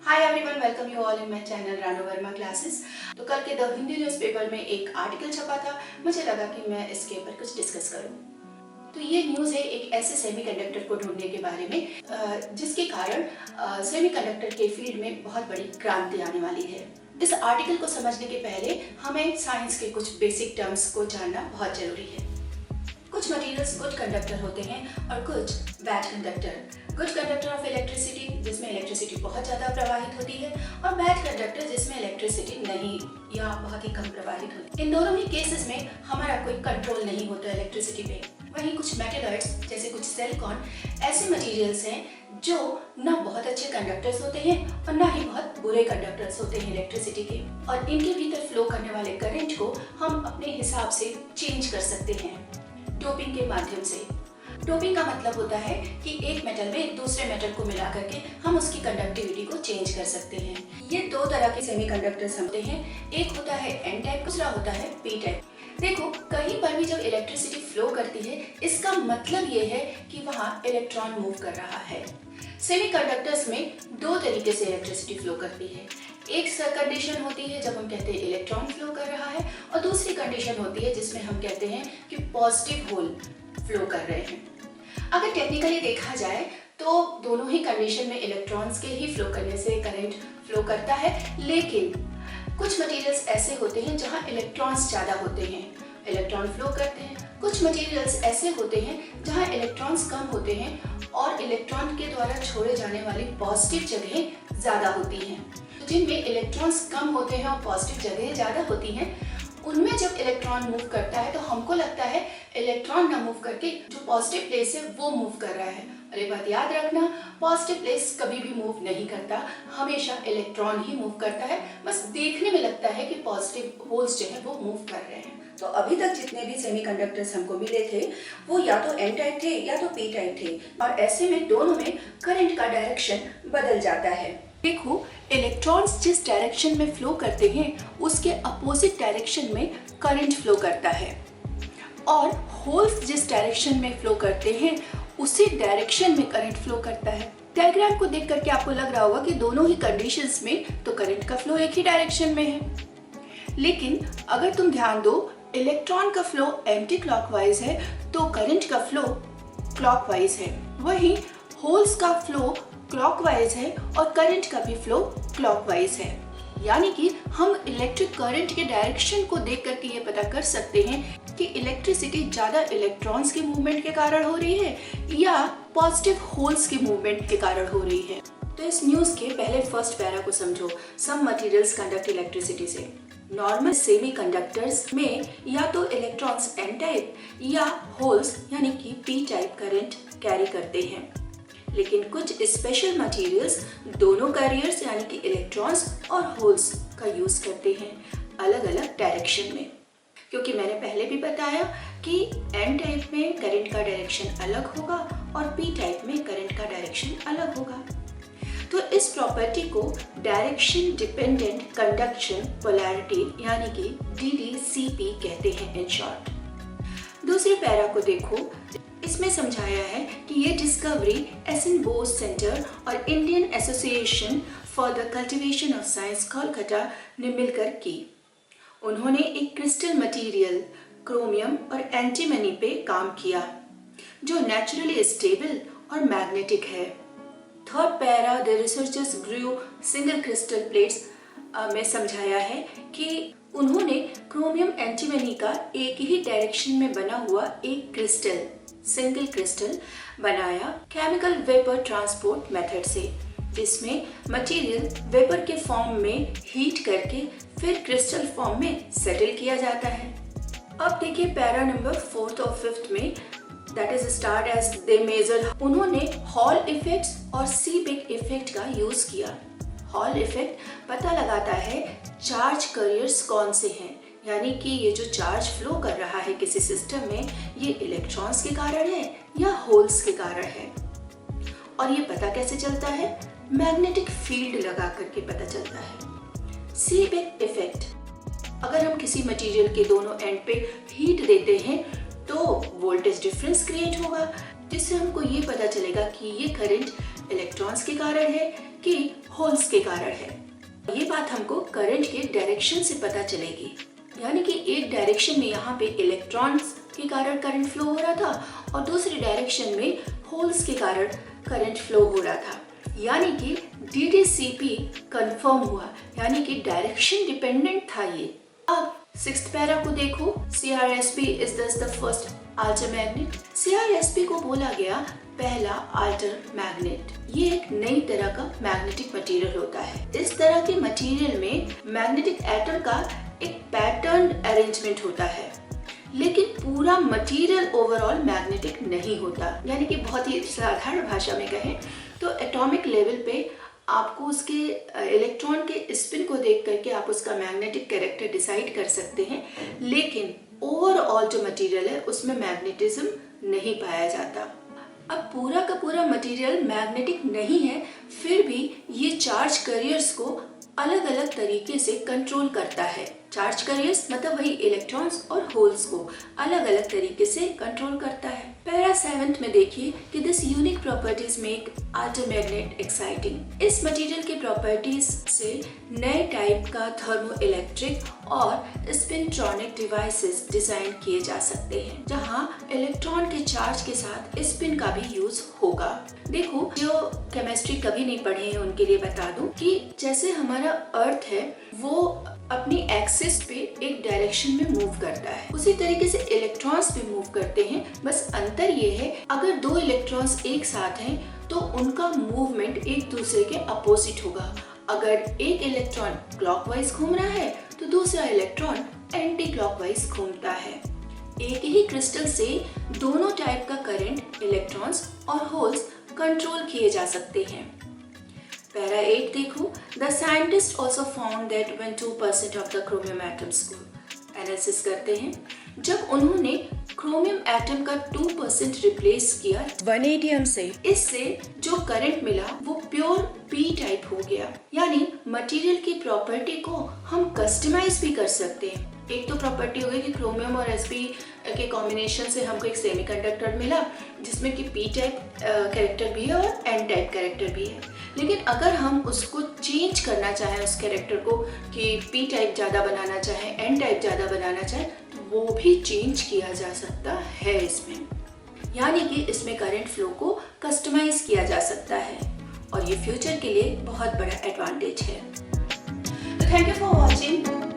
Hi everyone, welcome you all in my channel Ranu Verma classes. तो कल के द हिंदी न्यूज़पेपर में एक आर्टिकल छपा था, मुझे लगा कि मैं इसके ऊपर कुछ डिस्कस करूं। तो ये न्यूज़ है एक ऐसे सेमीकंडक्टर को ढूंढने के बारे में जिसके कारण सेमीकंडक्टर के फील्ड में बहुत बड़ी क्रांति आने वाली है। इस आर्टिकल को समझने के पहले हमें साइंस के कुछ बेसिक टर्म्स को जानना बहुत जरूरी है। कुछ मटेरियल्स गुड कंडक्टर होते हैं और कुछ bad conductor. Good conductor of electricity, जिसमें इलेक्ट्रिसिटी बहुत ज़्यादा प्रवाहित होती है, और बैड कंडक्टर जिसमें इलेक्ट्रिसिटी नहीं या बहुत ही कम प्रवाहित होती है। इन दोनों ही केसेस में हमारा कोई कंट्रोल नहीं होता इलेक्ट्रिसिटी पे। वहीं कुछ मेटलॉइड्स जैसे कुछ सिलिकॉन ऐसे मटेरियल्स हैं जो ना बहुत अच्छे कंडक्टर्स होते हैं और ना ही बहुत बुरे कंडक्टर्स होते हैं इलेक्ट्रिसिटी के, और इनके भीतर फ्लो करने वाले करंट को हम अपने हिसाब से चेंज कर सकते हैं डोपिंग के माध्यम से। डोपिंग का मतलब होता है कि एक मेटल में दूसरे मेटल को मिला करके हम उसकी कंडक्टिविटी को चेंज कर सकते हैं। ये दो तरह के सेमीकंडक्टर्स होते हैं, एक होता है एन टाइप, दूसरा होता है पी टाइप। देखो, कहीं पर भी जब इलेक्ट्रिसिटी फ्लो करती है, इसका मतलब ये है कि वहाँ इलेक्ट्रॉन मूव कर रहा है। सेमीकंडक्टर्स में दो तरीके से इलेक्ट्रिसिटी फ्लो करती है। एक कंडीशन होती है जब हम कहते हैं इलेक्ट्रॉन फ्लो कर रहा है, और दूसरी कंडीशन होती है जिसमें हम कहते हैं कि पॉजिटिव होल फ्लो कर रहे हैं। अगर टेक्निकली देखा जाए तो दोनों ही कंडीशन में इलेक्ट्रॉन्स के ही फ्लो करने से करंट फ्लो करता है, लेकिन कुछ मटेरियल्स ऐसे होते हैं जहां इलेक्ट्रॉन्स ज़्यादा होते हैं, इलेक्ट्रॉन फ्लो करते हैं। कुछ मटेरियल्स ऐसे होते हैं जहां इलेक्ट्रॉन्स कम होते हैं और इलेक्ट्रॉन के द्वारा छोड़े जाने वाली पॉजिटिव जगहें ज़्यादा होती हैं। जिनमें इलेक्ट्रॉन्स कम होते हैं और पॉजिटिव जगहें ज़्यादा होती हैं, उनमें जब इलेक्ट्रॉन मूव करता है तो हमको लगता है इलेक्ट्रॉन ना मूव करके जो पॉजिटिव प्लेस है वो मूव कर रहा है। और एक बात याद रखना, पॉजिटिव प्लेस कभी भी मूव नहीं करता, हमेशा इलेक्ट्रॉन ही मूव करता है। बस देखने में लगता है कि पॉजिटिव होल्स जो है वो मूव कर रहे हैं। तो अभी तक जितने भी सेमीकंडक्टर्स हमको मिले थे वो या तो एन टाइप थे या तो पी टाइप थे, और ऐसे में दोनों में करंट का डायरेक्शन बदल जाता है। देखो, इलेक्ट्रॉन्स जिस डायरेक्शन में फ्लो करते हैं उसके अपोजिट डायरेक्शन में करंट फ्लो करता है, और होल्स जिस डायरेक्शन में फ्लो करते हैं उसी डायरेक्शन में करंट फ्लो करता है। डायग्राम को देख करके आपको लग रहा होगा कि दोनों ही कंडीशंस में तो करंट का फ्लो एक ही डायरेक्शन में है, लेकिन अगर तुम ध्यान दो, इलेक्ट्रॉन का फ्लो एंटी क्लॉकवाइज है तो करंट का फ्लो क्लॉकवाइज है। वहीं होल्स का फ्लो क्लॉकवाइज है और करंट का भी फ्लो क्लॉकवाइज है। यानी कि हम इलेक्ट्रिक करंट के डायरेक्शन को देख करके ये पता कर सकते हैं कि इलेक्ट्रिसिटी ज्यादा इलेक्ट्रॉन्स के मूवमेंट के कारण हो रही है या पॉजिटिव होल्स के मूवमेंट के कारण हो रही है। तो इस न्यूज के पहले फर्स्ट पैरा को समझो। सम मटेरियल्स कंडक्ट इलेक्ट्रिसिटी से। नॉर्मल सेमीकंडक्टर्स में या तो इलेक्ट्रॉन्स एन टाइप या होल्स यानी कि पी टाइप करंट कैरी करते हैं, लेकिन कुछ स्पेशल मटेरियल्स दोनों कैरियर्स यानी कि इलेक्ट्रॉन्स और होल्स का यूज करते हैं अलग अलग डायरेक्शन में। क्योंकि मैंने पहले भी बताया कि एन टाइप में करंट का डायरेक्शन अलग होगा और पी टाइप में करंट का डायरेक्शन अलग होगा। तो इस प्रॉपर्टी को डायरेक्शन डिपेंडेंट कंडक्शन पोलैरिटी यानी कि DDCP कहते हैं इन शॉर्ट। दूसरे पैरा को देखो, इसमें समझाया है कि ये डिस्कवरी एसन बोस सेंटर और Indian Association for the Cultivation of Science Kolkata ने मिलकर की। उन्होंने एक क्रिस्टल मटेरियल क्रोमियम और एंटीमनी पे काम किया जो नेचुरली स्टेबल और मैग्नेटिक है। Third para the researchers grew single crystal plates में समझाया है कि उन्होंने क्रोमियम एंटीमनी का एक ही डायरेक्शन में बना हुआ एक क्रिस्टल सिंगल क्रिस्टल बनाया केमिकल वेपर ट्रांसपोर्ट मेथड से, जिसमें मटेरियल वेपर के फॉर्म में हीट करके फिर क्रिस्टल फॉर्म में सेटल किया जाता है। अब देखिए पैरा नंबर 4th और 5th में, that is start as they measure. उन्होंने हॉल इफेक्ट्स और सीबेक इफेक्ट का यूज किया। हॉल इफेक्ट पता लगाता है चार्ज कैरियर्स कौन से हैं, यानी कि ये जो चार्ज फ्लो कर रहा है किसी सिस्टम में, ये इलेक्ट्रॉन्स के कारण है या होल्स के कारण है। और ये पता कैसे चलता है? मैग्नेटिक फील्ड लगा करके पता चलता है। सीबेक इफेक्ट, अगर हम किसी मटेरियल के दोनों एंड पे हीट देते हैं तो वोल्टेज डिफरेंस क्रिएट होगा, जिससे हमको ये पता चलेगा कि ये करंट इलेक्ट्रॉन्स के कारण है कि होल्स के कारण है। ये बात हमको करंट के डायरेक्शन से पता चलेगी, यानी कि एक डायरेक्शन में यहाँ पे इलेक्ट्रॉन्स के कारण करंट फ्लो हो रहा था और दूसरी डायरेक्शन में होल्स के कारण करंट फ्लो हो रहा था, यानी कि DDCP कंफर्म हुआ, यानी कि डायरेक्शन डिपेंडेंट था ये। अब 6th पैरा को देखो, CRSP is the first alter magnet. CRSP को बोला गया पहला अल्टर मैग्नेट। ये एक नई तरह का मैग्नेटिक मटेरियल होता है। इस तरह के मटेरियल में मैग्नेटिक एटम का एक पैटर्न अरेंजमेंट होता है, लेकिन पूरा मटेरियल ओवरऑल मैग्नेटिक नहीं होता। यानी कि बहुत ही साधारण भाषा में कहें तो एटॉमिक लेवल पे आपको उसके इलेक्ट्रॉन के स्पिन को देख करके आप उसका मैग्नेटिक कैरेक्टर डिसाइड कर सकते हैं, लेकिन ओवरऑल जो मटेरियल है उसमें मैग्नेटिज्म नहीं पाया जाता। अब पूरा का पूरा मटेरियल मैग्नेटिक नहीं है, फिर भी ये चार्ज कैरियर्स को अलग अलग तरीके से कंट्रोल करता है। चार्ज कैरियर्स मतलब वही इलेक्ट्रॉन्स और होल्स को अलग अलग तरीके से कंट्रोल करता है। पैरा 7 में देखिए कि this unique properties make alter magnet exciting. इस मटेरियल के प्रॉपर्टीज से नए टाइप का थर्मो इलेक्ट्रिक और स्पिनट्रॉनिक डिवाइसेस डिजाइन किए जा सकते हैं, जहां इलेक्ट्रॉन के चार्ज के साथ स्पिन का भी यूज होगा। देखो, जो केमिस्ट्री कभी नहीं पढ़े हैं उनके लिए बता दूं कि जैसे हमारा अर्थ है वो अपनी एक्सिस पे एक डायरेक्शन में मूव करता है, उसी तरीके से इलेक्ट्रॉन्स भी मूव करते हैं। बस अंतर ये है, अगर दो इलेक्ट्रॉन्स एक साथ हैं तो उनका मूवमेंट एक दूसरे के अपोजिट होगा। अगर एक इलेक्ट्रॉन क्लॉकवाइज घूम रहा है तो दूसरा इलेक्ट्रॉन एंटी क्लॉकवाइज घूमता है। एक ही क्रिस्टल से दोनों टाइप का करंट इलेक्ट्रॉन्स और होल्स कंट्रोल किए जा सकते हैं। पैरा 8 देखो, the scientist also found that when 2% of the chromium atoms को एनालिसिस करते हैं, जब उन्होंने क्रोमियम एटम का 2% रिप्लेस किया वनेडियम से, इससे जो करंट मिला वो प्योर P टाइप हो गया। यानी मटेरियल की प्रॉपर्टी को हम कस्टमाइज भी कर सकते हैं। एक तो प्रॉपर्टी हो गई कि क्रोमियम और Sp के कॉम्बिनेशन से हमको एक सेमीकंडक्टर मिला जिसमें कि P टाइप कैरेक्टर भी है और N टाइप कैरेक्टर भी है। लेकिन अगर हम उसको चेंज करना चाहें, उस कैरेक्टर को कि P टाइप ज़्यादा बनाना चाहें, N टाइप ज़्यादा बनाना चाहें, तो वो भी चेंज किया जा सकता है इसमें। यानी कि इसमें करंट फ्लो को कस्टमाइज किया जा सकता है और ये फ्यूचर के लिए बहुत बड़ा एडवांटेज है। Thank you for watching.